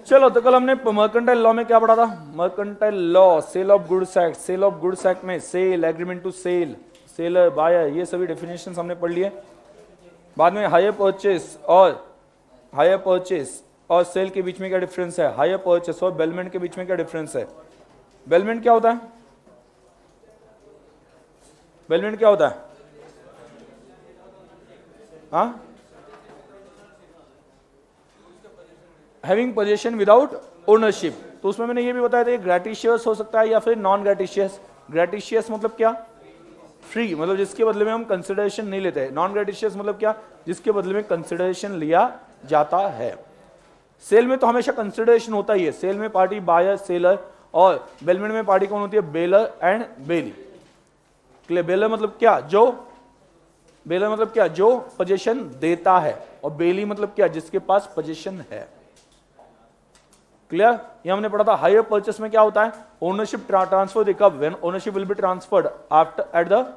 चलो, तो कल हमने मर्केंटाइल लॉ में क्या पढ़ा था? Mercantile law, sale of goods act, sale of goods act में sale, agreement to sale, seller, buyer, ये सभी डेफिनेशन हमने पढ़ लिए। बाद में हायर परचेस और सेल के बीच में क्या डिफरेंस है? हायर परचेस और बेलमेंट के बीच में क्या डिफरेंस है? बेलमेंट क्या होता है? बेलमेंट क्या होता है? हाँ, हैविंग पोजीशन विदाउट ओनरशिप। तो उसमें मैंने ये भी बताया था, ग्रेटिशियस हो सकता है या फिर नॉन ग्रेटिशियस। ग्रेटिशियस मतलब क्या? फ्री, मतलब जिसके बदले में हम कंसिडरेशन नहीं लेते। नॉन ग्रेटिशियस मतलब क्या? जिसके बदले में कंसिडरेशन लिया जाता है। सेल में तो हमेशा कंसिडरेशन होता ही है। सेल में पार्टी बायर, सेलर, और बेलमेंट में पार्टी कौन होती है? Bailor and bailee. Clear? Bailor मतलब क्या? बेलर मतलब क्या? जो पोजीशन देता है। और बेली मतलब क्या? जिसके पास पोजीशन है। क्लियर? ये हमने पढ़ा था। हायर परचेस में क्या होता है? ओनरशिप ट्रांसफर कब? When ownership will be transferred after at the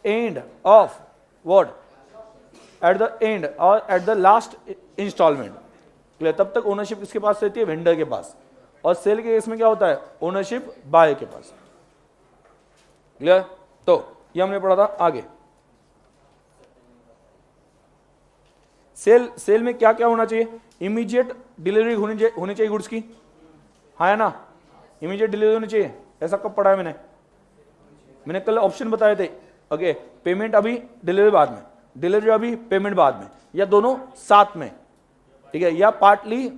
end of what? At the end और at the last instalment. Clear? तब तक ओनरशिप किसके पास रहती है? वेंडर के पास। और सेल के केस में क्या होता है? ओनरशिप बायर के पास। क्लियर? तो ये हमने पढ़ा था। आगे सेल में क्या क्या होना चाहिए? इमीडिएट डिलीवरी होनी चाहिए गुड्स की। हाँ है ना? इमीडिएट डिलीवरी होनी चाहिए। ऐसा कब पढ़ा है मैंने कल ऑप्शन बताए थे। ओके, पेमेंट अभी, डिलीवरी बाद में, डिलीवरी अभी, पेमेंट बाद में, या दोनों साथ में। ठीक है? या पार्टली,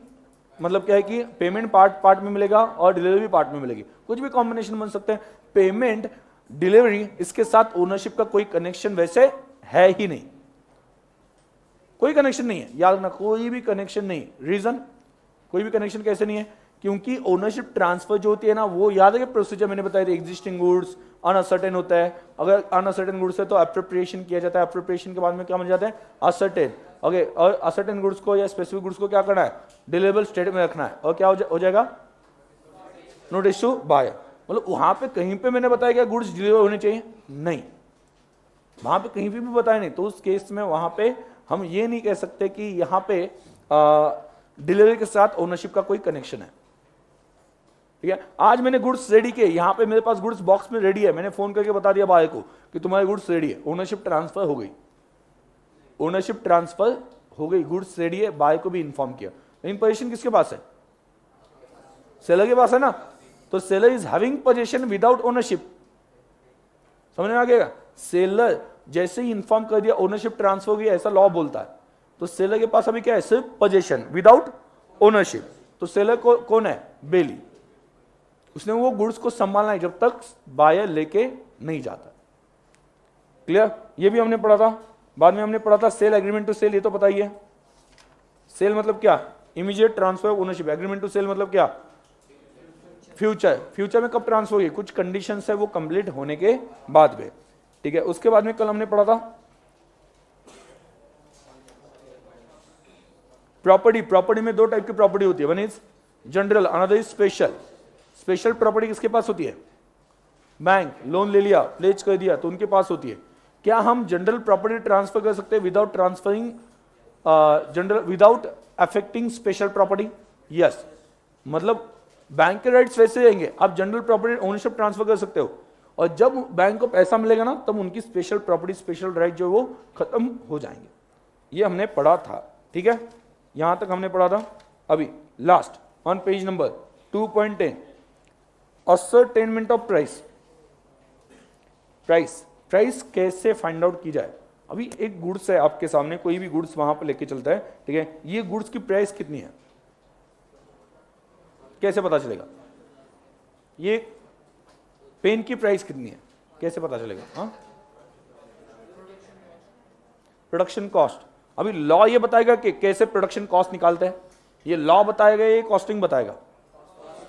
मतलब क्या है कि पेमेंट पार्ट में मिलेगा और डिलीवरी पार्ट में मिलेगी। कुछ भी कॉम्बिनेशन बन सकते हैं। पेमेंट, डिलीवरी, इसके साथ ओनरशिप का कोई कनेक्शन वैसे है ही नहीं। कोई कनेक्शन नहीं है, याद रखना, कोई भी कनेक्शन नहीं। रीजन? कोई भी कनेक्शन कैसे नहीं है? क्योंकि ओनरशिप ट्रांसफर जो होती है ना, वो याद है कि प्रोसीजर मैंने बताया था, एग्जिस्टिंग गुड्स अनअसर्टेन होता है। अगर अनअसर्टेन गुड्स है तो अप्रोप्रिएशन किया जाता है। अप्रोप्रिएशन के बाद में क्या बन जाता है? असर्टेन। ओके, और असर्टेन गुड्स को या स्पेसिफिक गुड्स को क्या करना है? डिलीवरेबल स्टेट में रखना है। और क्या हो जाएगा? Notice to buyer. मतलब वहां पे कहीं पे मैंने बताया क्या गुड्स डिलीवर होने चाहिए? नहीं, वहां पे कहीं भी बताया नहीं। तो उस केस में वहां पे हम ये नहीं कह सकते कि यहां पे डिलीवरी के साथ ओनरशिप का कोई कनेक्शन है। ठीक है? आज मैंने गुड्स रेडी किए, यहां पे मेरे पास गुड्स बॉक्स में रेडी है, मैंने फोन करके बता दिया बायर को कि तुम्हारे गुड्स रेडी है, ओनरशिप ट्रांसफर हो गई। ओनरशिप ट्रांसफर हो गई, गुड्स रेडी है, बायर को भी इन्फॉर्म किया। लेकिन पोजीशन किसके पास है? सेलर के पास है ना। तो seller is having position without ownership. समझ में आ गया? सेलर जैसे ही इन्फॉर्म कर दिया ओनरशिप ट्रांसफर हो गई, ऐसा लॉ बोलता है। तो सेलर के पास अभी क्या है? सिर्फ पोजीशन विदाउट ओनरशिप। तो सेलर कौन है? बेली। उसने वो गुड्स को संभालना है जब तक बायर लेके नहीं जाता। क्लियर? ये भी हमने पढ़ा था। बाद में हमने पढ़ा था सेल, एग्रीमेंट टू सेल, ये तो पता ही है। सेल मतलब क्या? Immediate transfer of ownership. Agreement to sale मतलब क्या? फ्यूचर में कब ट्रांसफर होगी? कुछ कंडीशंस है वो कंप्लीट होने के बाद में। ठीक है? उसके बाद में कल हमने पढ़ा था प्रॉपर्टी में दो टाइप की प्रॉपर्टी होती है। One is general, another is special. Special property किसके पास होती है? बैंक लोन ले लिया, प्लेज कर दिया, तो उनके पास होती है। क्या हम जनरल प्रॉपर्टी ट्रांसफर कर सकते हैं without transferring general, without affecting special property? Yes. मतलब बैंक के राइट्स वैसे रहेंगे, आप जनरल प्रॉपर्टी ओनरशिप ट्रांसफर कर सकते हो, और जब बैंक को पैसा मिलेगा ना, तब उनकी स्पेशल प्रॉपर्टी, स्पेशल राइट जो वो खत्म हो जाएंगे। ये हमने पढ़ा था। ठीक है? यहां तक हमने पढ़ा था। अभी last on page number 2.10, ascertainment of price. Price कैसे फाइंड आउट की जाए? अभी एक गुड्स है आपके सामने, कोई भी गुड्स वहां पर लेके चलता है। ठीक है? ये गुड्स की प्राइस कितनी है, कैसे पता चलेगा? ये पेन की प्राइस कितनी है, कैसे पता चलेगा? हाँ, प्रोडक्शन कॉस्ट। अभी लॉ ये बताएगा कि कैसे प्रोडक्शन कॉस्ट निकालते हैं। ये लॉ बताएगा, ये कॉस्टिंग बताएगा।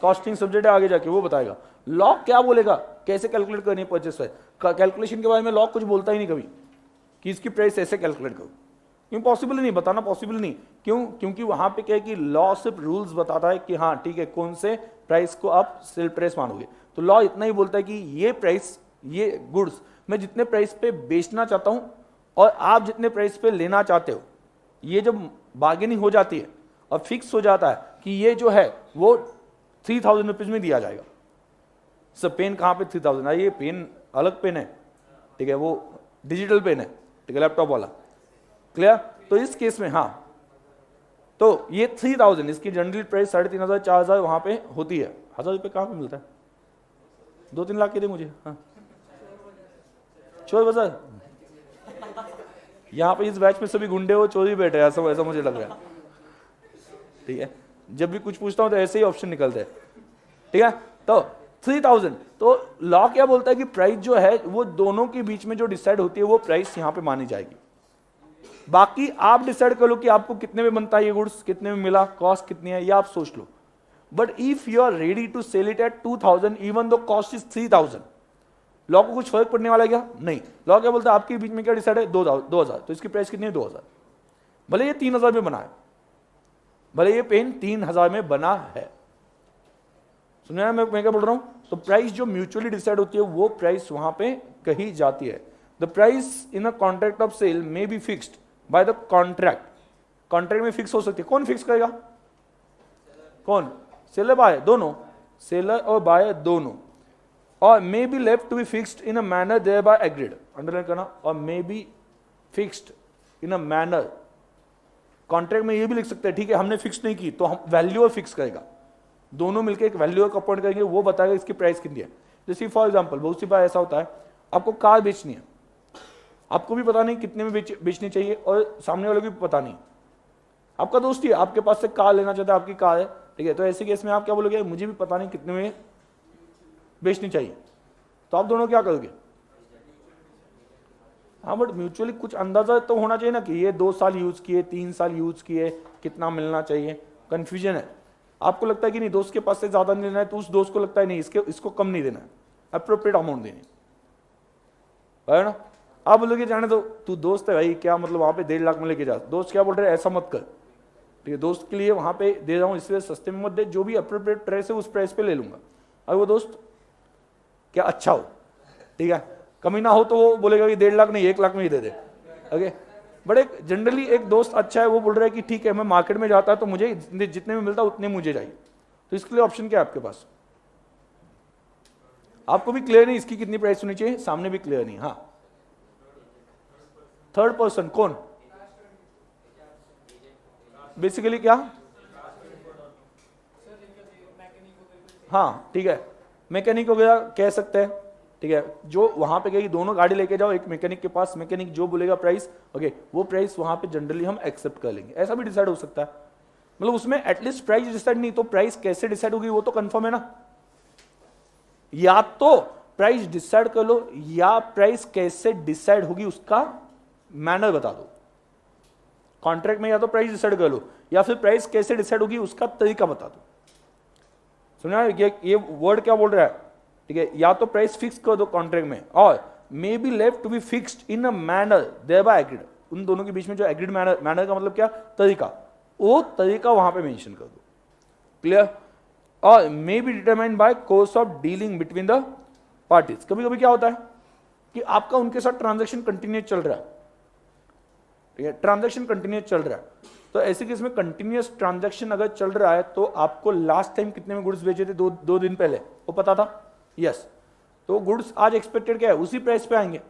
कॉस्टिंग सब्जेक्ट है आगे जाके, वो बताएगा। लॉ क्या बोलेगा, कैसे कैलकुलेट करनी है परचेस प्राइस। कैलकुलेशन के बारे में लॉ कुछ बोलता ही नहीं कभी कि इसकी प्राइस ऐसे कैलकुलेट करो। क्यों? पॉसिबल नहीं, बताना पॉसिबल नहीं। क्यों? क्योंकि वहां पे क्या है कि लॉ सिर्फ रूल्स बताता है कि हाँ ठीक है, कौन से प्राइस को आप सेल प्राइस मानोगे। तो लॉ इतना ही बोलता है कि ये प्राइस, ये गुड्स मैं जितने प्राइस पे बेचना चाहता हूं और आप जितने प्राइस पे लेना चाहते हो, ये जब बार्गेनिंग हो जाती है और फिक्स हो जाता है कि ये जो है वो 3000 रुपीज में दिया जाएगा। सर पेन कहाँ पे 3000? ये पेन अलग पेन है, ठीक है, वो डिजिटल पेन है, ठीक है, लैपटॉप वाला। क्लियर? तो इस केस में हाँ, तो ये 3000, इसकी जनरल प्राइस 3500 4000 वहां पे होती है। 1000 रुपये कहाँ पे मिलता है? 2-3 लाख के दे मुझे। हाँ चोर बाजार, यहाँ पे इस बैच में सभी गुंडे हो, चोरी बैठे हैं, ऐसा मुझे लग रहा है। ठीक है, जब भी कुछ पूछता हूँ तो ऐसे ही ऑप्शन निकलते हैं। ठीक है, तो 3000, तो लॉ क्या बोलता है कि प्राइस जो है वो दोनों के बीच में जो डिसाइड होती है वो प्राइस यहाँ पे मानी जाएगी। बाकी आप डिसाइड कर लो कि आपको कितने में बनता है ये गुड्स, कितने में मिला, कॉस्ट कितनी है, ये आप सोच लो। But if you are ready to sell it at 2000 even though cost is 3000, law को कुछ फर्क पड़ने वाला है क्या? नहीं। लॉ क्या बोलता है आपके बीच में क्या डिसाइड है? 2000, तो इसकी प्राइस कितनी है? 2000। भले ये 3000 में बना है, भले ये पेन 3000 में बना है। सुना मैं क्या बोल रहा हूं? तो प्राइस जो म्यूचुअली डिसाइड होती है वो प्राइस वहां पे कही जाती है। The price in a contract of sale may be fixed by the contract. Contract में फिक्स हो सकती है। कौन फिक्स करेगा? कौन? सेलर बाय, दोनों, सेलर और बाय दोनों। और may be left to be fixed in a manner thereby agreed. Underline करना, और may be fixed in a manner. Contract में ये भी लिख सकते हैं, ठीक है हमने फिक्स नहीं की तो हम वैल्यू फिक्स करेगा, दोनों मिलकर एक वैल्यू को अपॉइंट करेंगे, वो बताएगा इसकी प्राइस कितनी है। जैसे फॉर एग्जांपल बहुत सी बार ऐसा होता है, आपको कार बेचनी है, आपको भी पता नहीं कितने में बेचनी चाहिए और सामने वाले को भी पता नहीं, आपका दोस्त ही आपके पास से कार लेना चाहता है, आपकी कार है, ठीक है, तो ऐसे केस में आप क्या बोलोगे? मुझे भी पता नहीं कितने में बेचनी चाहिए, तो आप दोनों क्या करोगे? हाँ, बट म्यूचुअली कुछ अंदाजा तो होना चाहिए ना कि ये 2 साल यूज किए, 3 साल यूज किए, कितना मिलना चाहिए। कंफ्यूजन है, आपको लगता है कि नहीं दोस्त के पास से ज्यादा नहीं लेना है, तो उस दोस्त को लगता है नहीं इसको कम नहीं देना है, अप्रोप्रिएट अमाउंट देनी है ना। आप बोलोगे जाने तो तू दोस्त है भाई, क्या मतलब वहां पे 1.5 लाख में लेके जा। दोस्त क्या बोल रहे हैं? ऐसा मत कर, ठीक है, दोस्त के लिए वहां पे दे रहा हूं इसलिए सस्ते में मत दे, जो भी अप्रोप्रिएट प्राइस है उस प्राइस पे ले लूंगा। और वो दोस्त क्या अच्छा हो, ठीक है, कमी ना हो तो वो बोलेगा कि 1.5 लाख नहीं 1 लाख में ही दे दे। ओके, बट एक जनरली एक दोस्त अच्छा है, वो बोल रहा है कि ठीक है मैं मार्केट में जाता है तो मुझे जितने में मिलता उतने मुझे चाहिए, तो इसके लिए ऑप्शन क्या है आपके पास? आपको भी क्लियर नहीं इसकी कितनी प्राइस होनी चाहिए, सामने भी क्लियर नहीं। हाँ, थर्ड पर्सन कौन? बेसिकली क्या? हाँ ठीक है, मैकेनिक वगैरह कह सकते हैं, ठीक है, जो वहां पे गई दोनों गाड़ी लेके जाओ एक मैकेनिक के पास, मैकेनिक जो बोलेगा प्राइस, ओके, वो प्राइस वहां पे जनरली हम एक्सेप्ट कर लेंगे। ऐसा भी डिसाइड हो सकता है, मतलब उसमें एटलीस्ट प्राइस डिसाइड नहीं तो प्राइस कैसे डिसाइड होगी वो तो कंफर्म है ना। या तो प्राइस डिसाइड कर लो या प्राइस कैसे डिसाइड होगी उसका मैनर बता दो। कॉन्ट्रैक्ट में या तो प्राइस डिसाइड कर लो या फिर प्राइस कैसे डिसाइड होगी उसका तरीका बता दो। सुना ये वर्ड क्या बोल रहा है? ठीक है, या तो प्राइस फिक्स कर दो कॉन्ट्रैक्ट में, और may be left to be fixed in a manner thereby agreed. उन दोनों के बीच में जो एग्रीड मैनर का मतलब क्या? तरीका, वो तरीका वहां पे मेंशन कर दो। क्लियर? और may be determined by course of dealing between the parties. कभी कभी क्या होता है कि आपका उनके साथ ट्रांजैक्शन कंटिन्यूस चल रहा है, ठीक है, ट्रांजैक्शन कंटिन्यूस चल रहा है, तो ऐसे केस में कंटिन्यूस ट्रांजैक्शन अगर चल रहा है तो आपको लास्ट टाइम कितने में गुड्स बेचे थे? दो दिन पहले, वो पता था? यस, तो गुड्स आज एक्सपेक्टेड क्या है? उसी प्राइस पे आएंगे।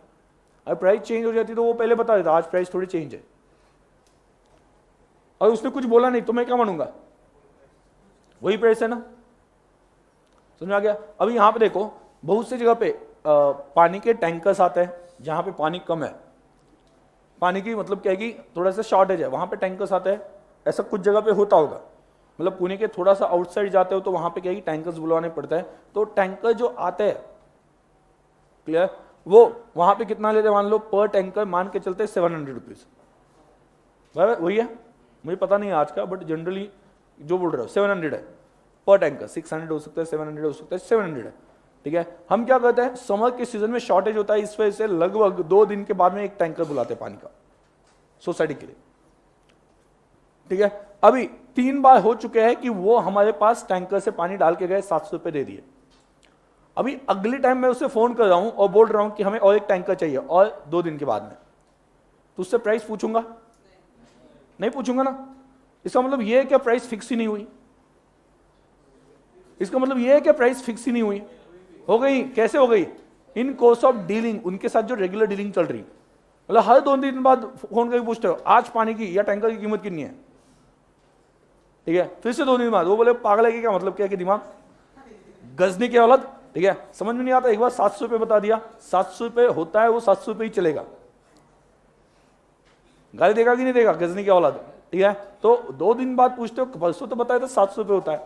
अगर प्राइस चेंज हो जाती तो वो पहले बता देता आज प्राइस थोड़ी चेंज है, और उसने कुछ बोला नहीं तो मैं क्या मानूंगा? वही प्राइस है ना। समझ आ गया? अभी यहां पे देखो बहुत सी जगह पे पानी के टैंकर्स आते हैं जहां पे पानी कम है, पानी की मतलब क्या है कि थोड़ा सा शॉर्टेज है, वहां पे टैंकर्स आते हैं। ऐसा कुछ जगह पे होता होगा, मतलब पुणे के थोड़ा सा आउटसाइड जाते हो तो वहां पे क्या है कि टैंकर्स बुलवाने पड़ता है। तो टैंकर जो आते हैं, क्लियर, वो वहां पे कितना लेते हैं? मान लो पर टैंकर मान के चलते 700 रुपीज, वही है, मुझे पता नहीं आज का, बट जनरली जो बोल रहे हो 700 है पर टैंकर। 600 हो सकता है, 700 हो सकता है, 700 है, ठीक है। हम क्या करते हैं, समर के सीजन में शॉर्टेज होता है, इस वजह से लगभग 2 दिन के बाद में एक टैंकर बुलाते हैं पानी का सोसाइटी के लिए, ठीक है। अभी 3 बार हो चुके हैं कि वो हमारे पास टैंकर से पानी डाल के गए, 700 रुपए दे दिए। अभी अगली टाइम मैं उसे फोन कर रहा हूं और बोल रहा हूं कि हमें और एक टैंकर चाहिए और 2 दिन के बाद में, तो उससे प्राइस पूछूंगा? नहीं पूछूंगा ना। इसका मतलब यह है कि प्राइस फिक्स ही नहीं हुई। इसका मतलब ये है कि प्राइस फिक्स ही नहीं हुई, हो गई। कैसे हो गई? इन कोर्स ऑफ डीलिंग, उनके साथ जो रेगुलर डीलिंग चल रही, मतलब हर 2 दिन बाद फोन करके पूछते हो आज पानी की या टैंकर की कीमत कितनी है, ठीक है, फिर से 2 दिन बाद वो बोले पागल है कि क्या, मतलब क्या कि दिमाग गजनी की औलाद, ठीक है, समझ में नहीं आता। एक बार 700 रुपये बता दिया, 700 रुपये होता है वो 700 रुपये ही चलेगा, गाली देगा कि नहीं देगा, गजनी की औलाद, ठीक है। तो 2 दिन बाद पूछते हो, परसों तो बताया था 700 रुपये होता है,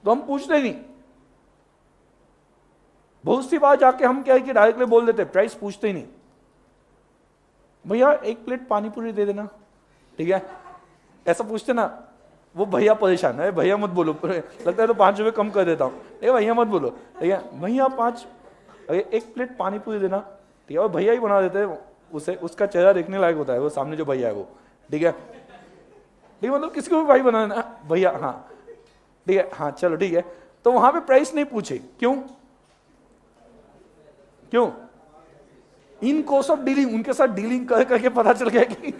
तो हम पूछते नहीं। बहुत सी बार जाके हम क्या है कि डायरेक्टली बोल देते, प्राइस पूछते ही नहीं। भैया 1 प्लेट पानी पूरी दे देना, ठीक है, ऐसा पूछते ना, वो भैया परेशान है, भैया मत बोलो, लगता है तो 5 रुपये कम कर देता हूँ, ठीक है, भैया मत बोलो, ठीक है, भैया 1 प्लेट पानी पूरी देना, ठीक है, और भैया ही बना देते हैं उसे, उसका चेहरा देखने लायक होता है वो सामने जो भैया है वो, ठीक है, ठीक है, मतलब किसी को भी भाई बनाना भैया, हाँ ठीक है, हाँ चलो ठीक है। तो वहां पे प्राइस नहीं पूछे, क्यों? क्यों? इन कोर्स ऑफ डीलिंग, उनके साथ डीलिंग कर करके पता चल गया कि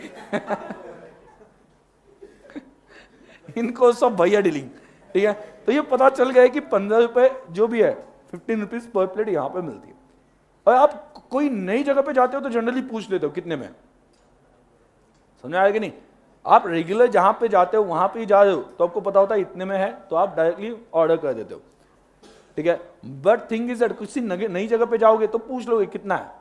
इन कोर्स ऑफ भैया डीलिंग, ठीक है, तो ये पता चल गया कि 15 रुपए जो भी है 15 रुपीज पर प्लेट यहां पे मिलती है। और आप कोई नई जगह पे जाते हो तो जनरली पूछ लेते हो कितने में, समझ आया कि नहीं? आप रेगुलर जहां पे जाते हो वहां पे ही जा रहे हो तो आपको पता होता है इतने में है, तो आप डायरेक्टली ऑर्डर कर देते हो, ठीक है। बट थिंग इज दैट किसी नई जगह पे जाओगे तो पूछ लोगे कितना है,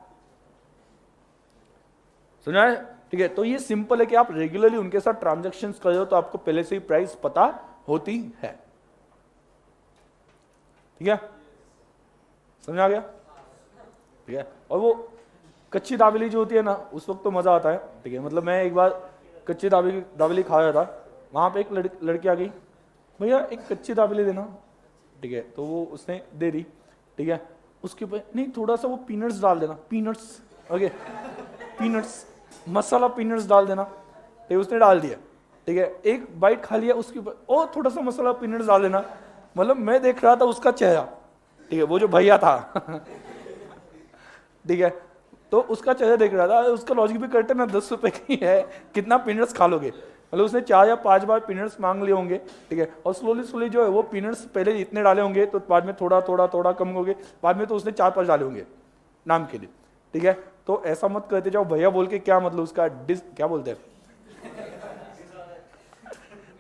समझ आया? ठीक है, तो ये सिंपल है कि आप रेगुलरली उनके साथ ट्रांजैक्शन कर रहे हो तो आपको पहले से ही प्राइस पता होती है, ठीक है, समझ आ गया? ठीक है, और वो कच्ची दाबेली जो होती है ना उस वक्त तो मजा आता है, ठीक है, मतलब मैं एक बार कच्ची दाबेली खा रहा था, वहां पे एक लड़की आ गई, भैया एक कच्ची दाबेली देना, ठीक है, तो वो उसने दे दी, ठीक है, उसके ऊपर नहीं थोड़ा सा वो पीनट्स डाल देना, पीनट्स, ओके, पीनट्स मसाला पीनट्स डाल देना, ठीक है, उसने डाल दिया, ठीक है, एक बाइट खा लिया, उसके ऊपर और थोड़ा सा मसाला पीनट्स डाल देना, मतलब मैं देख रहा था उसका चेहरा, ठीक है, वो जो भैया था ठीक है, तो उसका चेहरा देख रहा था, उसका लॉजिक भी करते ना 10 रुपए की है, कितना पीनट्स खा लोगे, मतलब उसने 4 या 5 बार पीनट्स मांग लिए होंगे, ठीक है, और स्लोली जो है वो पीनट्स पहले इतने डाले होंगे तो बाद में थोड़ा कम होंगे, बाद में तो उसने 4-5 डाले होंगे नाम के लिए, ठीक है। तो ऐसा मत कहते जाओ भैया बोल के, क्या मतलब उसका क्या बोलते हैं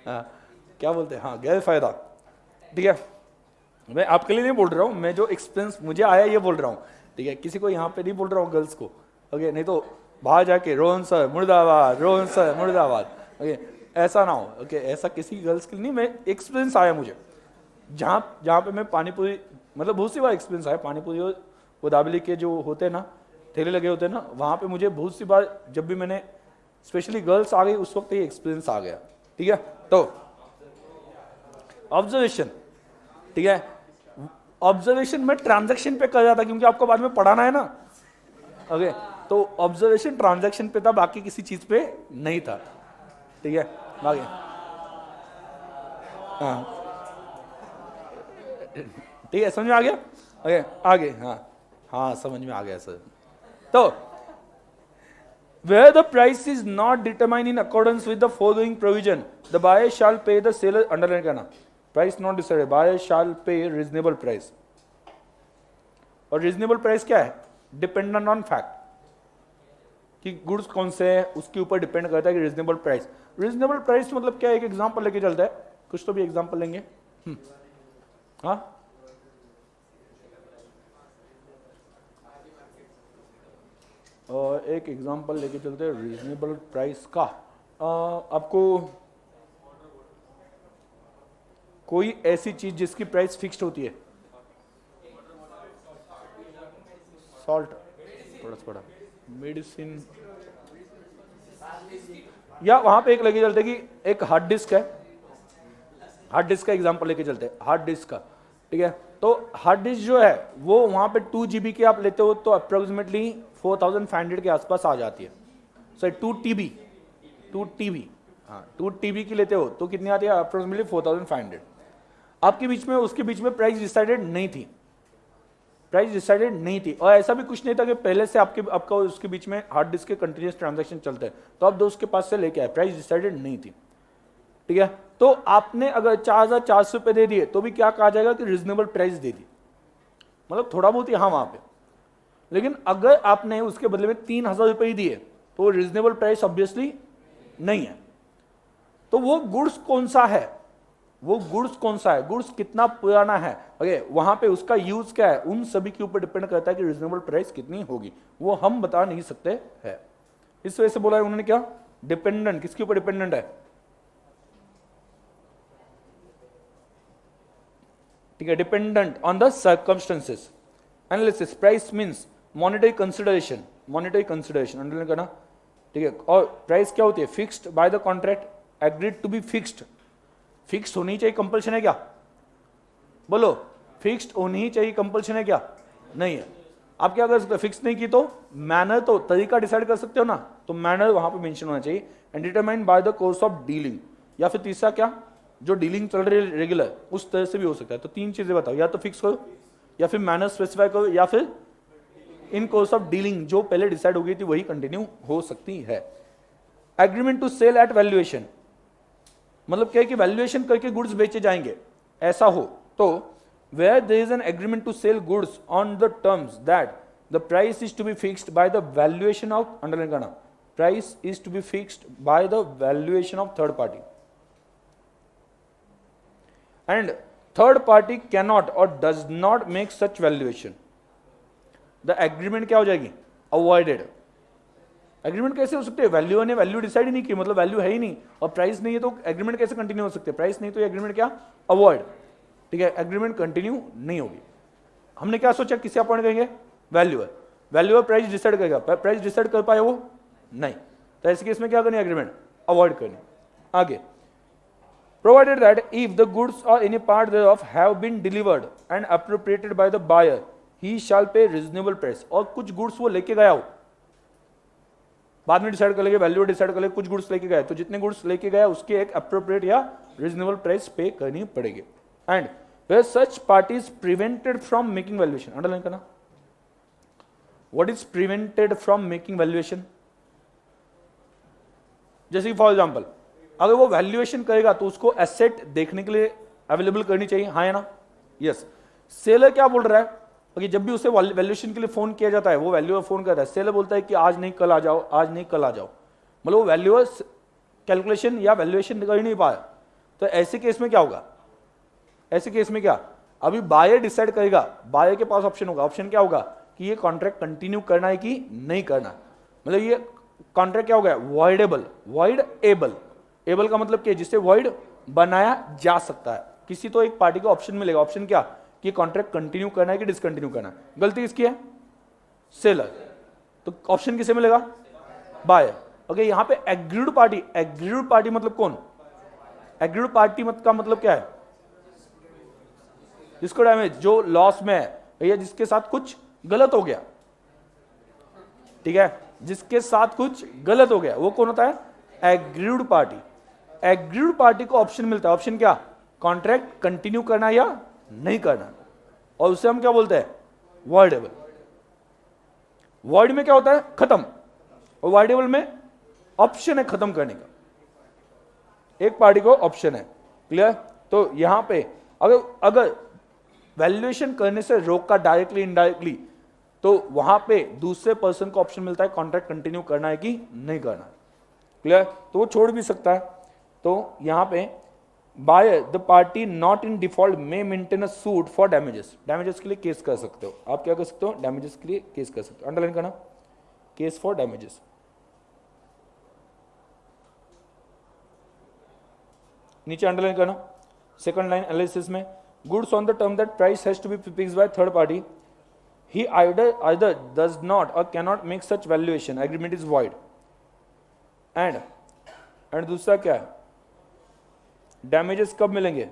हाँ, क्या बोलते हैं, हाँ गैर फायदा, ठीक है। मैं आपके लिए नहीं बोल रहा हूँ, मैं जो एक्सपीरियंस मुझे आया ये बोल रहा हूँ, ठीक है, किसी को यहाँ पे नहीं बोल रहा हूँ गर्ल्स को, ओके, नहीं तो बाहर जाके रोहन सर मुर्दाबाद, रोहन सर मुर्दाबाद, ओके, ऐसा ना हो, ओके, ऐसा किसी गर्ल्स के लिए नहीं, मैं एक्सपीरियंस आया मुझे, जहाँ पे मैं पानीपुरी, मतलब बहुत सी बार एक्सपीरियंस आया, पानीपुरी और वो दाबेली के जो होते हैं ना, ठेले लगे होते हैं ना, वहाँ पे मुझे बहुत सी बार जब भी मैंने स्पेशली गर्ल्स आ गई उस वक्त ये एक्सपीरियंस आ गया, ठीक है। तो ऑब्जर्वेशन, ठीक है, ऑब्जर्वेशन में ट्रांजैक्शन पे कर रहा था क्योंकि आपको बाद में पढ़ाना है ना, ओके, तो ऑब्जर्वेशन ट्रांजैक्शन पे था, बाकी किसी चीज पे नहीं था, ठीक है। आगे, हाँ ठीक है, समझ में आ गया? ओके, आगे, हाँ हाँ समझ में आ गया सर। तो where the price is not determined in accordance with the foregoing provision, the buyer shall pay the seller, underline करना, price not decided, buyer shall pay reasonable price, और reasonable price क्या है? Dependent on fact, कि goods कौन से है उसके ऊपर डिपेंड करता है कि रीजनेबल प्राइस। रीजनेबल प्राइस मतलब क्या है? एक एग्जांपल लेके चलता है, कुछ तो भी एग्जांपल लेंगे, हाँ और एक एग्जांपल लेके चलते हैं रीजनेबल प्राइस का। आपको कोई ऐसी चीज जिसकी प्राइस फिक्स्ड होती है, सॉल्ट थोड़ा मेडिसिन, या वहां पे एक लेके चलते कि एक हार्ड डिस्क है, हार्ड डिस्क का एग्जांपल लेके चलते हैं, हार्ड डिस्क का, ठीक है। तो हार्ड डिस्क जो है वो वहां पे 2 GB की आप लेते हो तो अप्रोक्सीमेटली 4500 के आसपास आ जाती है, सर 2 TB, हाँ 2 TB की लेते हो तो कितनी आती है? अप्रोक्सीमेटली 4500। आपके बीच में उसके बीच में प्राइस डिसाइडेड नहीं थी, प्राइस डिसाइडेड नहीं थी, और ऐसा भी कुछ नहीं था कि पहले से आपका उसके बीच में हार्ड डिस्क के कंटिन्यूस ट्रांजैक्शन चलते हैं तो आप दोस्त के पास से लेके आए, प्राइस डिसाइडेड नहीं थी, ठीक है। तो आपने अगर 4,400 रुपये दे दिए तो भी क्या कहा जाएगा कि रिजनेबल प्राइस दे दी, मतलब थोड़ा बहुत यहाँ वहां पे। लेकिन अगर आपने उसके बदले में 3,000 रुपये ही दिए तो रिजनेबल प्राइस ऑब्वियसली नहीं है। तो वो गुड्स कौन सा है, वो गुड्स कौन सा है, गुड्स कितना पुराना है, ओके, वहां पे उसका यूज क्या है, उन सभी के ऊपर डिपेंड करता है कि रिजनेबल प्राइस कितनी होगी, वो हम बता नहीं सकते हैं। इस वजह से बोला है उन्होंने क्या, डिपेंडेंट, किसके ऊपर डिपेंडेंट है, ठीक है, dependent on the circumstances. Analysis, price means monetary consideration, monetary consideration underline करना, ठीक है। और प्राइस क्या होती है, fixed by the contract, agreed to be fixed, fixed होनी चाहिए, कंपल्शन है क्या, बोलो, फिक्स्ड होनी ही चाहिए, कंपल्शन है क्या, नहीं है। आप क्या कर सकते हो, फिक्स नहीं की तो मैनर, तो तरीका डिसाइड कर सकते हो ना, तो मैनर वहां पे मेंशन होना चाहिए, and determine by the course of dealing, या फिर तीसरा क्या, जो डीलिंग चल रही है रेगुलर उस तरह से भी हो सकता है। तो तीन चीजें बताओ, या तो फिक्स करो, या फिर मैनर स्पेसिफाई करो, या फिर इन कोर्स ऑफ डीलिंग जो पहले डिसाइड हो गई थी वही कंटिन्यू हो सकती है। Agreement to sale at valuation, मतलब क्या है कि वैल्यूएशन करके गुड्स बेचे जाएंगे, ऐसा हो तो where there is an agreement to sell goods on the terms that the price is to be fixed by the valuation of, underline करना, price is to be fixed by the valuation of third party, and third party cannot or does not make such valuation, the agreement क्या हो जाएगी, avoided. Agreement कैसे हो सकते हैं, value ने value decide ही नहीं की, मतलब वैल्यू है ही नहीं, और प्राइस नहीं है तो एग्रीमेंट कैसे कंटिन्यू हो सकते हैं, प्राइस नहीं तो एग्रीमेंट क्या, अवॉइड, ठीक है, एग्रीमेंट कंटिन्यू नहीं होगी। हमने क्या सोचा, किसे अपॉइंट करेंगे, वैल्यूअर, वैल्यूअर प्राइस डिसाइड करेगा, प्राइस डिसाइड कर पाए वो नहीं, तो ऐसे केस में क्या करनी, एग्रीमेंट अवॉइड करनी। आगे, provided that if the goods और any part thereof have been delivered and appropriated by the buyer he shall pay reasonable price, और कुछ गुड्स वो लेके गया हो, बाद में डिसाइड कर लेंगे, वैल्यू डिसाइड कर लेंगे, कुछ गुड्स लेके गए तो जितने गुड्स लेके गया उसके एक अप्रोप्रिएट या रीजनेबल प्राइस पे करनी पड़ेगी। And where such parties prevented from making valuation, underline करना, what is prevented from making valuation, जैसे फॉर एग्जांपल अगर वो वैल्यूएशन करेगा तो उसको एसेट देखने के लिए अवेलेबल करनी चाहिए, हाँ या ना, यस। सेलर क्या बोल रहा है कि जब भी उसे वैल्यूएशन के लिए फोन किया जाता है वो वैल्यूअर फोन करता है, सेलर बोलता है कि आज नहीं कल आ जाओ, आज नहीं कल आ जाओ, मतलब वो वैल्यूअर कैलकुलेशन या वैल्यूएशन कर ही नहीं पाया, तो ऐसे केस में क्या होगा, ऐसे केस में क्या, अभी बायर डिसाइड करेगा, बायर के पास ऑप्शन होगा, ऑप्शन क्या होगा कि ये कॉन्ट्रैक्ट कंटिन्यू करना है कि नहीं करना, मतलब ये कॉन्ट्रैक्ट क्या हो गया, वॉइडेबल, वॉइड एबल, एबल का मतलब क्या, जिससे वॉइड बनाया जा सकता है, किसी तो एक पार्टी को ऑप्शन मिलेगा, ऑप्शन क्या कि कॉन्ट्रैक्ट कंटिन्यू करना है कि डिसकंटिन्यू करना है, गलती किसकी है, सेलर, तो ऑप्शन किसे मिलेगा, बायर। ओके, यहां पे एग्रीड पार्टी, एग्रीड पार्टी मतलब कौन, एग्रीड पार्टी का मतलब क्या है, जिसको डैमेज, जो लॉस में है भैया, जिसके साथ कुछ गलत हो गया, ठीक है, जिसके साथ कुछ गलत हो गया वो कौन होता है, एग्रीड पार्टी। एग्रीड पार्टी को ऑप्शन मिलता है, ऑप्शन क्या, कॉन्ट्रैक्ट कंटिन्यू करना या नहीं करना, और उसे हम क्या बोलते हैं, वॉइडेबल। वॉइड में क्या होता है, खत्म, और वॉइडेबल में ऑप्शन है खत्म करने का, एक पार्टी को ऑप्शन है, क्लियर। तो यहां पे अगर वैल्यूएशन करने से रोका डायरेक्टली इनडायरेक्टली, तो वहां पे दूसरे पर्सन को ऑप्शन मिलता है कॉन्ट्रैक्ट कंटिन्यू करना है कि नहीं करना, क्लियर, तो वो छोड़ भी सकता है। तो यहां पे buyer the party not in default में maintain a suit for damages, damages के लिए केस कर सकते हो, आप क्या कर सकते हो, डैमेजेस के लिए केस कर सकते हो, अंडरलाइन करना, केस फॉर डैमेजेस। नीचे अंडरलाइन करना, सेकंड लाइन एनालिसिस में, goods on the term that price has to be fixed by third party, he either does not or cannot make such valuation, agreement is void। And दूसरा क्या है, damages कब मिलेंगे,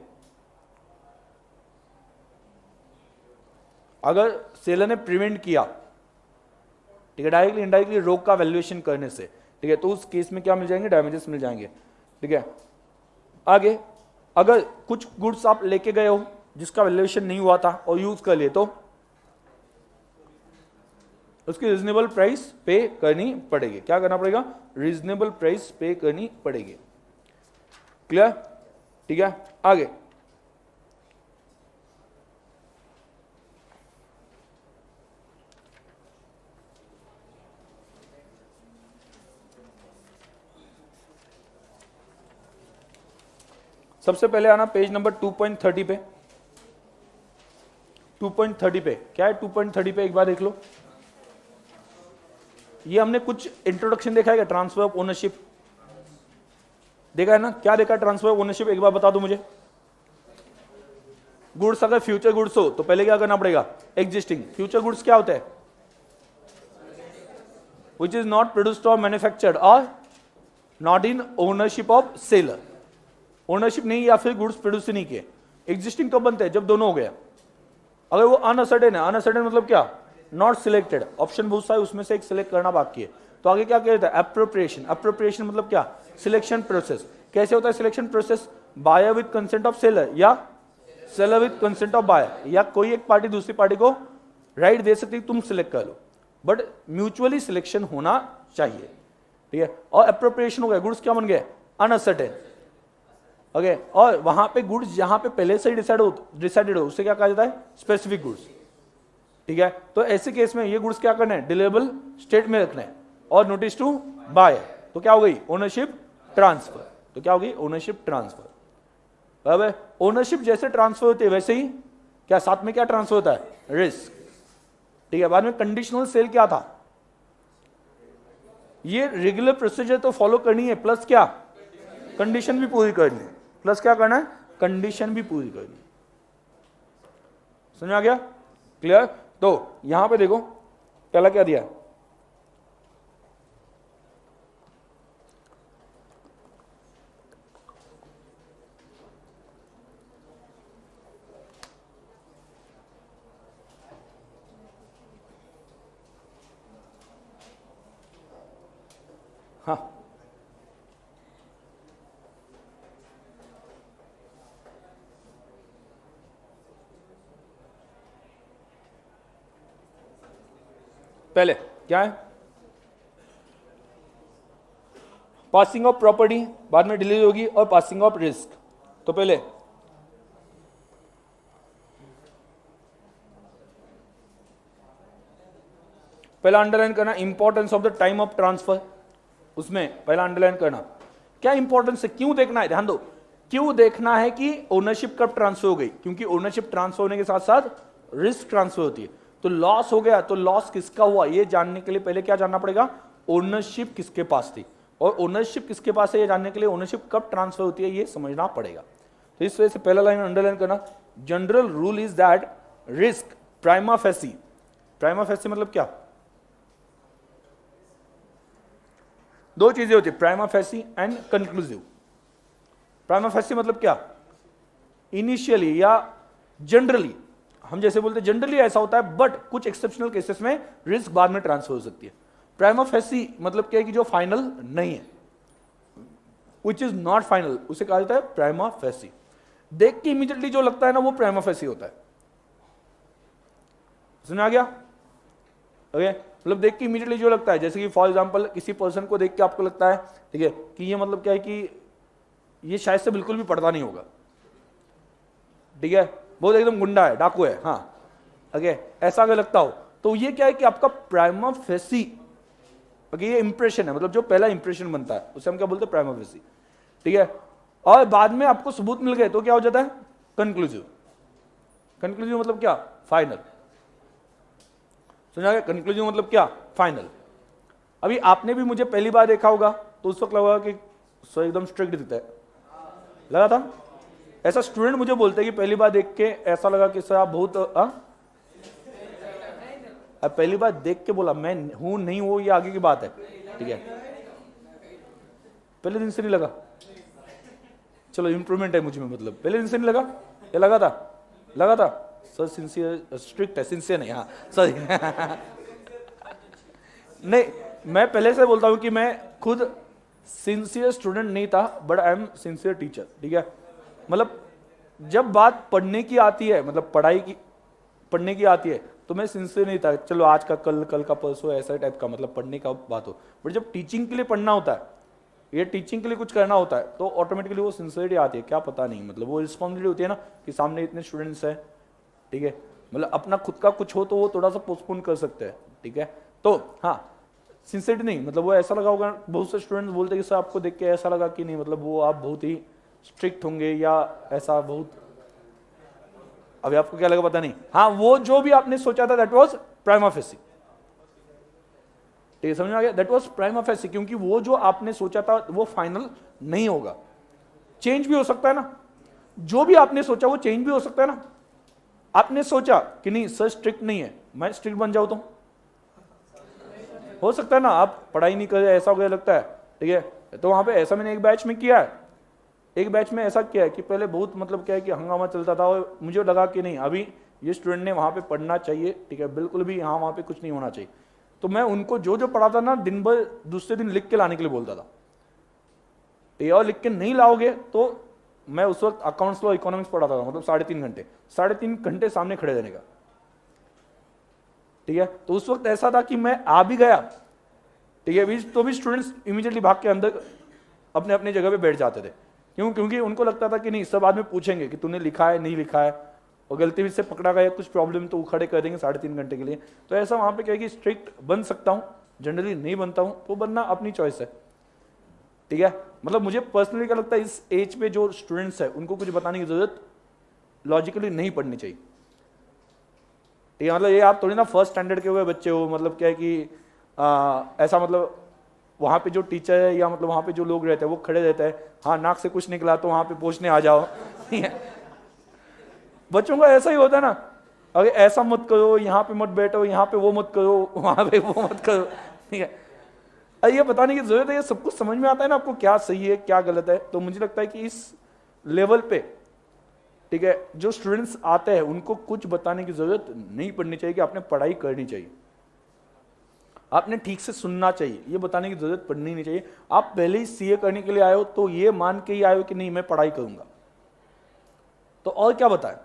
अगर seller ने prevent किया, ठीक है, डायरेक्टली इनडायरेक्टली रोक का वैल्यूएशन करने से, ठीक है, तो उस केस में क्या मिल जाएंगे, डैमेजेस मिल जाएंगे, ठीक है। आगे, अगर कुछ गुड्स आप लेके गए हो जिसका वैल्यूएशन नहीं हुआ था और यूज कर लिए, तो उसकी रीजनेबल प्राइस पे करनी पड़ेगी, क्या करना पड़ेगा, रीजनेबल प्राइस पे करनी पड़ेगी, क्लियर। ठीक है, आगे सबसे पहले आना पेज नंबर 2.30 पे। 2.30 पे क्या है? 2.30 पे एक बार देख लो। ये हमने कुछ इंट्रोडक्शन देखा है क्या? ट्रांसफर ऑफ ओनरशिप देखा है ना? क्या देखा ट्रांसफर ऑफ ओनरशिप? एक बार बता दो मुझे। गुड्स अगर फ्यूचर गुड्स हो तो पहले क्या करना पड़ेगा? एग्जिस्टिंग। फ्यूचर गुड्स क्या होता है? विच इज नॉट प्रोड्यूस्ड और मैन्युफैक्चर्ड और not in ownership of seller. Ownership नहीं या फिर गुड्स प्रोड्यूस नहीं किए। एग्जिस्टिंग कब बनते हैं? जब दोनों हो गया। अगर वो अनअसर्टेन है, अनअसर्टेन मतलब क्या? Not selected. ऑप्शन बहुत सारे, उसमें से एक सिलेक्ट करना बाकी है। तो आगे क्या कहता है? एप्रोप्रिएशन। एप्रोप्रिएशन मतलब क्या? Selection process. कैसे होता है selection process? Buyer with consent of seller या seller with consent of buyer, या कोई एक पार्टी दूसरी पार्टी को राइट दे सकती है तुम सिलेक्ट कर लो, बट म्यूचुअली सिलेक्शन होना चाहिए। ठीक है, और एप्रोप्रिएशन हो गया। गुड्स क्या बन गए? अनअसर्टेन। ओके, और वहां पे गुड्स जहां पे पहले से ही डिसाइडेड हो उसे क्या कहा जाता है? Specific goods. ठीक है, तो ऐसे केस में ये गुड्स क्या करना है? डिलीवरेबल स्टेट में रखना है और नोटिस टू बायर। तो क्या हो गई? Ownership transfer. तो क्या होगी? Ownership transfer. अब ओनरशिप जैसे ट्रांसफर होती है वैसे ही क्या साथ में क्या ट्रांसफर होता है? रिस्क। ठीक है, बाद में कंडीशनल सेल क्या था? ये रेगुलर प्रोसीजर तो फॉलो करनी है, प्लस क्या? कंडीशन भी पूरी करनी है। प्लस क्या करना है? कंडीशन भी पूरी करनी है। समझ आ गया? क्लियर? तो यहां पे देखो पहला क्या दिया है? हाँ, पहले क्या है? पासिंग ऑफ प्रॉपर्टी, बाद में डिलीवरी होगी, और पासिंग ऑफ रिस्क। तो पहले पहला अंडरलाइन करना importance of the time of transfer. उसमें पहला अंडरलाइन करना क्या इंपॉर्टेंस है, क्यों देखना है? ध्यान दो, क्यों देखना है कि ओनरशिप कब ट्रांसफर हो गई? क्योंकि ओनरशिप ट्रांसफर होने के साथ साथ रिस्क ट्रांसफर होती है। तो लॉस हो गया, तो लॉस किसका हुआ ये जानने के लिए पहले क्या जानना पड़ेगा? ओनरशिप किसके पास थी, और ओनरशिप किसके पास है ये जानने के लिए ओनरशिप कब ट्रांसफर होती है ये समझना पड़ेगा। तो इस वजह से पहला लाइन अंडरलाइन करना, general rule is that risk prima facie. Prima facie मतलब क्या? दो चीजें होती है, prima facie and conclusive. Prima facie मतलब क्या? इनिशियली या जनरली, हम जैसे बोलते हैं जनरली ऐसा होता है, बट कुछ एक्सेप्शनल केसेस में रिस्क बाद में ट्रांसफर हो सकती है। प्राइमा फेसी मतलब क्या है? कि जो फाइनल नहीं है, विच इज नॉट फाइनल, उसे कहा जाता है प्राइमा फेसी। देख के इमीडिएटली जो लगता है ना वो प्राइमा फेसी होता है। समझ आ गया? ओके, मतलब देख के इमीडिएटली जो लगता है, जैसे कि फॉर एग्जांपल किसी पर्सन को देख के आपको लगता है, ठीक है, कि ये मतलब क्या है कि ये शायद से बिल्कुल भी पढ़ता नहीं होगा, ठीक है, बहुत एकदम गुंडा है, डाकू है, हाँ, ओके, ऐसा अगर लगता हो तो ये क्या है कि आपका प्राइमा फेसी, ओके, ये इंप्रेशन है, मतलब जो पहला इंप्रेशन बनता है उसे हम क्या बोलते हैं? Prima facie. ठीक है, और बाद में आपको सबूत मिल गए तो क्या हो जाता है? कंक्लूसिव। कंक्लूसिव मतलब क्या? फाइनल। समझा गया? कंक्लूजन मतलब क्या? फाइनल। अभी आपने भी मुझे पहली बार देखा होगा तो उस वक्त लगा कि सो एकदम स्ट्रिक्ट दिखता है, लगा था ऐसा? स्टूडेंट मुझे बोलते हैं कि पहली बार देख के ऐसा लगा कि सर आप बहुत अब पहली बार देख के बोला, मैं हूं नहीं हूं ये आगे की बात है, ठीक है, पहले दिन से नहीं लगा, चलो इंप्रूवमेंट है मुझ में, मतलब पहले दिन से नहीं लगा, ये लगा था? लगा था सर सिंसियर, स्ट्रिक्ट है, सिंसियर नहीं, हाँ सॉरी नहीं, मैं पहले से बोलता हूं कि मैं खुद सिंसियर स्टूडेंट नहीं था, but I am sincere teacher. ठीक है, मतलब जब बात पढ़ने की आती है, मतलब पढ़ाई की पढ़ने की आती है, तो मैं सिंसियर नहीं था, चलो आज का कल, कल का परसों, ऐसा टाइप का, मतलब पढ़ने का बात हो, बट जब टीचिंग के लिए पढ़ना होता है, ये टीचिंग के लिए कुछ करना होता है तो ऑटोमेटिकली वो सिंसियरिटी आती है, क्या पता नहीं, मतलब वो रिस्पॉन्सिबिलिटी होती है ना कि सामने इतने स्टूडेंट्स हैं, ठीक है, मतलब अपना खुद का कुछ हो तो वो थोड़ा सा पोस्टपोन कर सकते हैं, ठीक है। तो हाँ, सिंसियरिटी नहीं, मतलब वो ऐसा लगा होगा, बहुत से स्टूडेंट्स बोलते हैं कि सर आपको देख के ऐसा लगा कि नहीं, मतलब वो आप बहुत ही स्ट्रिक्ट होंगे या ऐसा बहुत, अभी आपको क्या लगा पता नहीं। हाँ, वो जो भी आपने सोचा था दैट वाज प्राइमा फेसी, ठीक है, समझ में आ गया, दैट वाज प्राइमा फेसी, क्योंकि वो जो आपने सोचा था वो फाइनल नहीं होगा, चेंज भी हो सकता है ना, जो भी आपने सोचा वो चेंज भी हो सकता है ना। आपने सोचा कि नहीं सर स्ट्रिक्ट नहीं है, मैं स्ट्रिक्ट बन जाऊं तो हो सकता है ना, आप पढ़ाई नहीं कर रहे, ऐसा हो गया लगता है, ठीक है। तो वहां पे ऐसा मैंने एक बैच में किया है, एक बैच में ऐसा किया है कि पहले बहुत मतलब क्या है कि हंगामा चलता था और मुझे लगा कि नहीं अभी ये स्टूडेंट ने वहां पे पढ़ना चाहिए, ठीक है, बिल्कुल भी यहाँ वहां पे कुछ नहीं होना चाहिए, तो मैं उनको जो जो पढ़ाता ना दिन भर दूसरे दिन लिख के लाने के लिए बोलता था, और लिख के नहीं लाओगे तो मैं उस वक्त अकाउंट्स लॉ इकोनॉमिक्स पढ़ाता था, मतलब 3.5 घंटे सामने खड़े रहने का, ठीक है। तो उस वक्त ऐसा था कि मैं आ भी गया, ठीक है, तो भी स्टूडेंट्स इमीडिएटली भाग के अंदर अपने अपने जगह पे बैठ जाते थे, क्यों, क्योंकि उनको लगता था कि नहीं सब बाद में पूछेंगे कि तूने लिखा है नहीं लिखा है, और गलती से पकड़ा गया कुछ प्रॉब्लम तो वो खड़े कर देंगे 3.5 घंटे के लिए। तो ऐसा वहां पे क्या है कि स्ट्रिक्ट बन सकता हूँ, जनरली नहीं बनता हूँ, तो बनना अपनी चॉइस है, ठीक है। मतलब मुझे पर्सनली क्या लगता है, इस एज पे जो स्टूडेंट्स है उनको कुछ बताने की जरूरत लॉजिकली नहीं पड़नी चाहिए, ठीक है। मतलब ये आप थोड़ी ना फर्स्ट स्टैंडर्ड के हुए बच्चे हो, मतलब क्या है कि ऐसा मतलब वहाँ पे जो टीचर है या मतलब वहाँ पे जो लोग रहते हैं वो खड़े रहते हैं, हाँ नाक से कुछ निकला तो वहाँ पे पूछने आ जाओ, ठीक है। बच्चों का ऐसा ही होता है ना, अरे ऐसा मत करो, यहाँ पे मत बैठो, यहाँ पे वो मत करो, वहाँ पे वो मत करो, ठीक है। ये बताने की जरूरत है, ये सब कुछ समझ में आता है ना आपको, क्या सही है क्या गलत है। तो मुझे लगता है कि इस लेवल पे, ठीक है, जो स्टूडेंट्स आते हैं उनको कुछ बताने की जरूरत नहीं पड़नी चाहिए कि आपने पढ़ाई करनी चाहिए, आपने ठीक से सुनना चाहिए, ये बताने की जरूरत पड़नी नहीं चाहिए। आप पहले ही सीए करने के लिए आए हो तो ये मान के ही आए हो कि नहीं मैं पढ़ाई करूंगा, तो और क्या बताएं,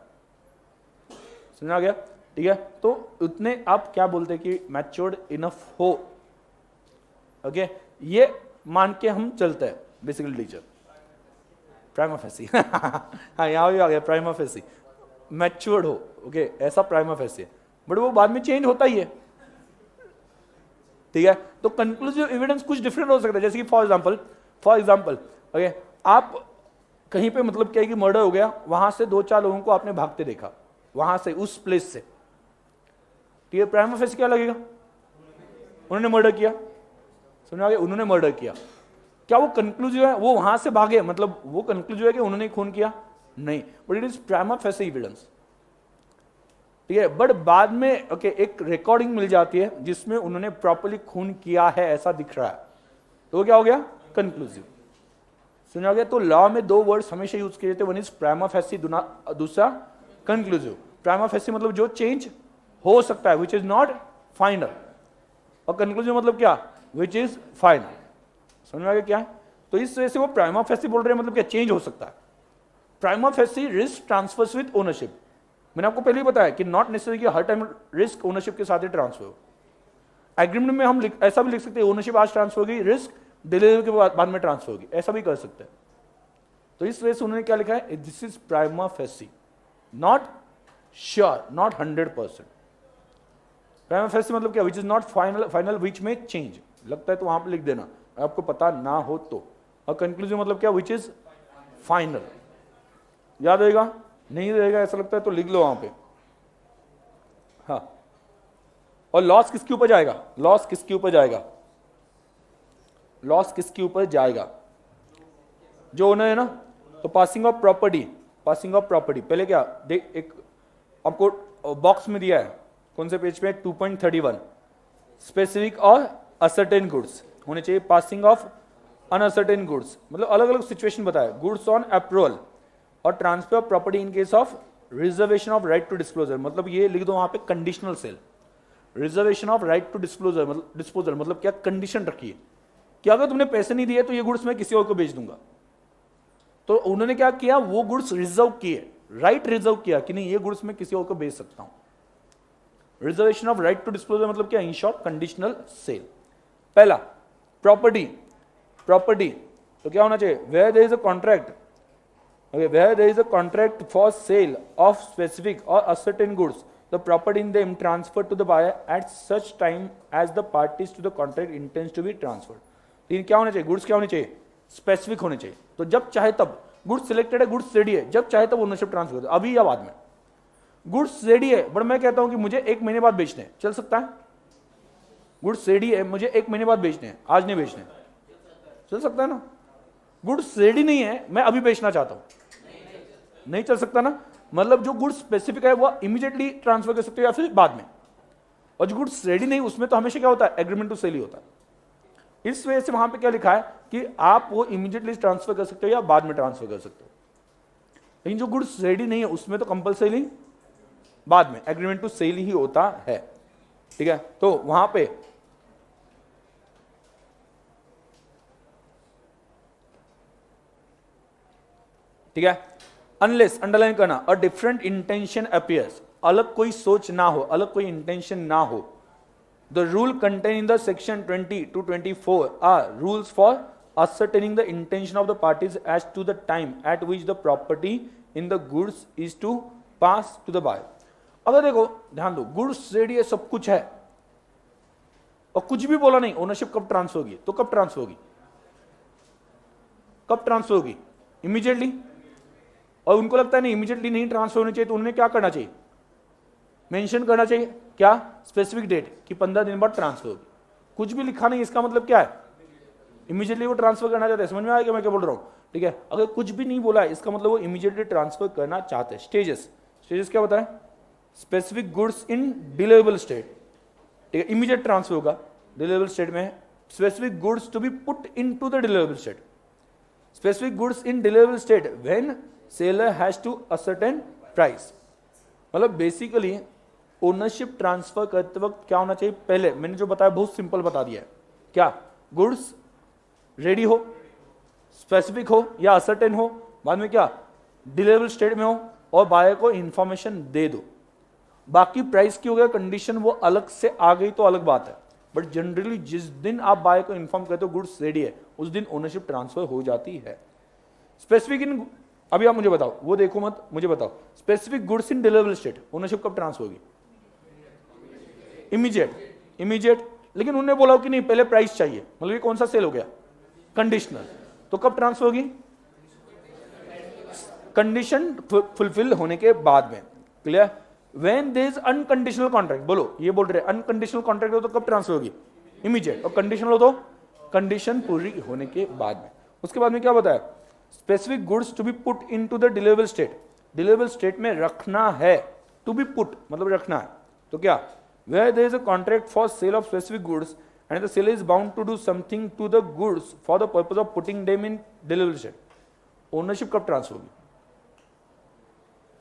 समझा गया, ठीक है। तो उतने आप क्या बोलते हैं कि मैच्योर्ड इनफ हो, ओके, ये मान के हम चलते हैं बेसिकली टीचर, प्राइमा फेसी हाँ यहाँ भी आ गया प्राइमा फेसी, मैच्योर्ड हो, ओके, ऐसा प्राइमा फेसी है, बट वो बाद में चेंज होता ही है, ठीक है। तो कंक्लूसिव एविडेंस कुछ डिफरेंट हो सकता है, जैसे कि फॉर एग्जांपल ओके, आप कहीं पे मतलब क्या है कि मर्डर हो गया, वहां से 2-4 लोगों को आपने भागते देखा वहां से उस प्लेस से, ठीक है, प्राइमा फेसी क्या लगेगा, उन्होंने मर्डर किया, समझ आ गया, उन्होंने मर्डर किया, क्या वो कंक्लूसिव है वो वहां से भागे, मतलब वो कंक्लूसिव है कि उन्होंने खून किया, नहीं, but it is prima facie evidence, ठीक है। बट बाद में ओके एक रिकॉर्डिंग मिल जाती है जिसमें उन्होंने प्रॉपर्ली खून किया है ऐसा दिख रहा है, तो वो क्या हो गया, कंक्लूसिव, समझा गया। तो लॉ में 2 वर्ड्स हमेशा यूज किए जाते हैं, वन इज प्राइमा फेसी, दूसरा कंक्लूसिव। प्राइमा फेसी मतलब जो चेंज हो सकता है विच इज नॉट फाइनल, और कंक्लूसिव मतलब क्या, विच इज फाइनल, समझ में आ गया क्या है। तो इस वजह से वो प्राइमा फेसी बोल रहे हैं, मतलब क्या चेंज हो सकता है। Prima facie risk transfers with ownership, मैंने आपको पहले ही बताया कि नॉट नेसेसरी कि हर टाइम रिस्क ओनरशिप के साथ ही ट्रांसफर हो। एग्रीमेंट में हम ऐसा भी लिख सकते हैं ओनरशिप आज ट्रांसफर होगी, रिस्क डिलीवरी के बाद में ट्रांसफर होगी, ऐसा भी कर सकते हैं। तो इस वजह से उन्होंने क्या लिखा है, this is prima facie, not sure, not 100%। Prima facie मतलब क्या, विच इज नॉट फाइनल विच में चेंज, लगता है तो वहां पर लिख देना आपको पता ना हो तो। और कंक्लूसिव मतलब क्या, विच इज फाइनल, याद रहेगा, नहीं रहेगा ऐसा लगता है तो लिख लो वहां पे, हाँ। और लॉस किसके ऊपर जाएगा, लॉस किसके ऊपर जाएगा, लॉस किसके ऊपर जाएगा, जो ओनर है ना। तो passing of property, passing of property पहले क्या देख, एक आपको बॉक्स में दिया है, कौन से पेज पे, 2.31, स्पेसिफिक और असर्टेन गुड्स होने चाहिए, पासिंग ऑफ अनअसर्टेन गुड्स मतलब अलग अलग सिचुएशन बताया, गुड्स ऑन अप्रूवल और transfer of property in case of reservation of right to disclosure, मतलब ये लिख दो वहां पे conditional sale, reservation of right to disclosure मतलब डिस्पोजल, मतलब क्या कंडीशन रखी है कि अगर तुमने पैसे नहीं दिए तो ये गुड्स मैं किसी और को बेच दूंगा। तो उन्होंने क्या किया, वो गुड्स रिजर्व किए, राइट रिजर्व किया कि नहीं ये गुड्स मैं किसी और को बेच सकता हूं। Reservation of right to disclosure मतलब क्या, इन शॉर्ट कंडीशनल सेल। पहला प्रॉपर्टी, प्रॉपर्टी तो क्या होना चाहिए, where there is a contract, okay, where there is a contract for sale of specific और ascertained goods, the property in them transfer to the buyer at such time as the parties to the contract intends to be transferred. तीन क्या होना चाहिए, goods क्या होने चाहिए, specific होने चाहिए। तो जब चाहे तब, गुड्स सिलेक्टेड है, गुड्स रेडी है, जब चाहे तब ओनरशिप ट्रांसफर कर दो, अभी या बाद में। गुड्स रेडी है बट मैं कहता हूं कि मुझे 1 महीने बाद बेचने हैं, चल सकता है? गुड्स रेडी है, मुझे 1 महीने बाद बेचने हैं, आज नहीं बेचने, चल सकता है ना? गुड्स रेडी नहीं है, मैं अभी बेचना चाहता हूं, नहीं चल सकता ना? मतलब जो गुड्स स्पेसिफिक है वो इमीडिएटली ट्रांसफर कर सकते हो या फिर बाद में, और जो गुड्स रेडी नहीं उसमें तो हमेशा क्या होता है, एग्रीमेंट टू सेल ही होता है। इस वजह से वहां पे क्या लिखा है कि आप वो इमीडिएटली ट्रांसफर कर सकते हो या बाद में ट्रांसफर कर सकते हो। लेकिन जो गुड्स रेडी नहीं है उसमें तो कंपल्सरी बाद में एग्रीमेंट टू सेल ही होता है, ठीक है? तो वहां पे ठीक है, अनलेस, अंडरलाइन करना, अ डिफरेंट इंटेंशन अपीयर्स, अलग कोई सोच ना हो, अलग कोई इंटेंशन ना हो। The rule contained in the section 20 to 24 are rules for ascertaining the intention of the parties as to the time at which the property in the goods is to pass to the buyer। अगर देखो ध्यान दो, goods ready है, सब कुछ है, और कुछ भी बोला नहीं, ओनरशिप कब ट्रांसफर होगी, तो कब ट्रांसफर होगी, कब ट्रांसफर होगी, इमीडिएटली। और उनको लगता है नहीं इमीडिएटली नहीं ट्रांसफर होनी चाहिए, तो उन्हें क्या करना चाहिए, मेंशन करना चाहिए, क्या, स्पेसिफिक डेट कि 15 दिन बाद ट्रांसफर होगी। कुछ भी लिखा नहीं, इसका मतलब क्या है, इमीडिएटली वो ट्रांसफर करना चाहते हैं। समझ में आया कि मैं क्या बोल रहा हूं, ठीक है? अगर कुछ भी नहीं बोला है इसका मतलब वो इमीडिएटली ट्रांसफर करना चाहते हैं। स्टेजेस, स्टेजेस क्या बताएं, specific goods in deliverable state, ठीक है, इमीडिएट ट्रांसफर होगा डिलीवरेबल स्टेट में। Specific goods to be put into the deliverable state, specific goods in deliverable state when seller has to ascertain price. मतलब basically ownership transfer करते वक्त क्या होना चाहिए, पहले मैंने जो बताया बहुत सिंपल बता दिया है, क्या, गुड्स रेडी हो, स्पेसिफिक हो या असर्टेन हो, बाद में क्या, डिलीवरेबल स्टेट में हो, और बायर को इंफॉर्मेशन दे दो। बाकी प्राइस की हो गया, कंडीशन वो अलग से आ गई तो अलग बात है, बट जनरली जिस दिन आप बायर को इन्फॉर्म करते हो गुड्स रेडी है, उस दिन ओनरशिप ट्रांसफर हो जाती है। स्पेसिफिक इन, अभी आप मुझे बताओ, वो देखो मत, मुझे बताओ, specific goods in deliverable state ownership कब ट्रांसफर होगी, इमीडिएट, इमीडिएट। लेकिन उन्होंने बोला कि नहीं पहले प्राइस चाहिए, मतलब ये कौन सा सेल हो गया, कंडीशनल, तो कब ट्रांसफर होगी, कंडीशन फुलफिल होने के बाद में। Clear? When there is unconditional contract, बोलो, ये बोल रहे अनकंडीशनल कॉन्ट्रैक्ट हो तो कब ट्रांसफर होगी, इमीडिएट, और कंडीशनल हो तो कंडीशन पूरी होने के बाद में। उसके बाद में क्या बताया, specific goods to be put into the deliverable state, deliverable state में रखना है, टू बी पुट मतलब रखना है, तो क्या, where there is a contract for sale of specific goods and the seller is bound to do something to the goods for the purpose of putting them in delivery state, ownership कब transfer होगी,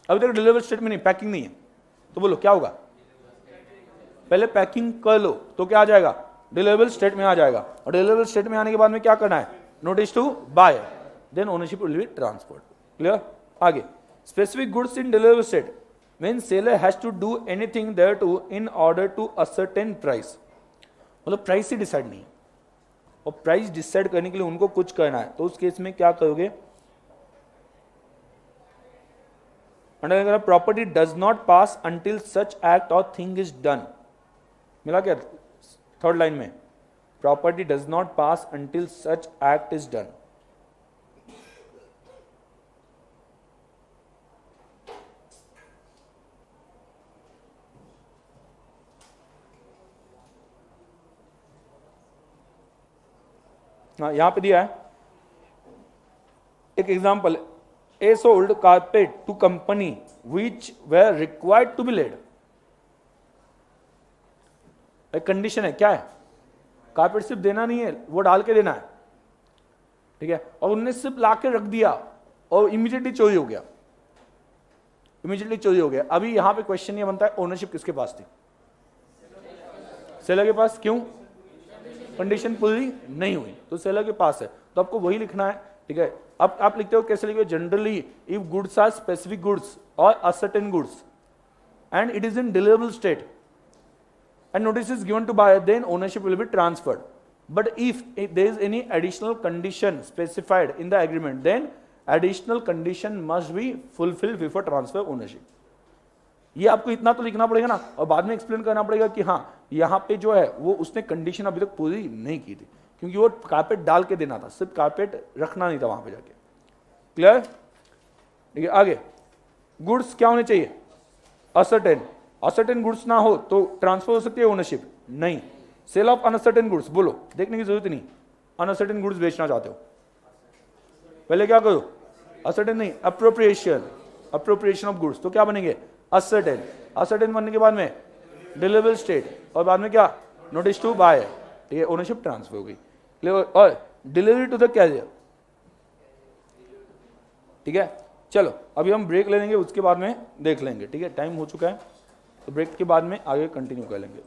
अभी तक delivery state में नहीं, packing नहीं है, तो बोलो क्या होगा, पहले पैकिंग कर लो तो क्या आ जाएगा, डिलीवरेबल स्टेट में आ जाएगा, और डिलीवरेबल स्टेट में आने के बाद में क्या करना है, notice to buyer, then ownership will be transferred. Clear? आगे, specific goods in deliverable state when seller has to do anything thereto in order to ascertain price, मतलब प्राइस ही डिसाइड नहीं है, और प्राइस डिसाइड करने के लिए उनको कुछ करना है, तो उस केस में क्या करोगे, property does not pass until such act or thing is done. मिला क्या थर्ड लाइन में, property does not pass until such act is done. यहां पे दिया है एक example, A sold carpet to company which were required to be laid. एक condition है, क्या है, कारपेट सिर्फ देना नहीं है, वो डाल के देना है, ठीक है, और उनने सिर्फ ला के रख दिया और इमीडिएटली चोरी हो गया, इमीडिएटली चोरी हो गया। अभी यहां पे क्वेश्चन ये बनता है ओनरशिप किसके पास थी, सेलर के पास, क्यों, कंडीशन पूरी नहीं हुई तो सेलर के पास है, तो आपको वही लिखना है, ठीक है। अब आप लिखते हो कैसे लिखते हो, generally if goods are specific goods और ascertained goods and it is in deliverable state and notice is given to buyer, then ownership will be transferred. But if there is any additional condition specified in the agreement then additional condition must be fulfilled before transfer ownership. ये आपको इतना तो लिखना पड़ेगा ना, और बाद में एक्सप्लेन करना पड़ेगा कि हाँ यहाँ पे जो है वो उसने कंडीशन अभी तक पूरी नहीं की थी, क्योंकि वो कारपेट डाल के देना था, सिर्फ कारपेट रखना नहीं था वहां पे जाके। क्लियर? ठीक है, आगे गुड्स क्या होने चाहिए? असर्टेन। असर्टेन गुड्स ना हो तो ट्रांसफर हो सकती है ओनरशिप? नहीं। सेल ऑफ अनसर्टेन गुड्स, बोलो, देखने की जरूरत नहीं। अनसर्टेन गुड्स बेचना चाहते हो, पहले क्या करो? असर्टेन नहीं, अप्रोप्रिएशन। अप्रोप्रिएशन ऑफ गुड्स, तो क्या बनेंगे? असर्टेन। असर्टेन बनने के बाद में डिलीवरेबल स्टेट, और बाद में क्या? Notice to buy. ठीक है, ओनरशिप ट्रांसफर हो गई। और डिलीवरी टू द कैरियर। ठीक है, चलो अभी हम ब्रेक ले लेंगे, उसके बाद में देख लेंगे। ठीक है, टाइम हो चुका है, तो ब्रेक के बाद में आगे कंटिन्यू कर लेंगे।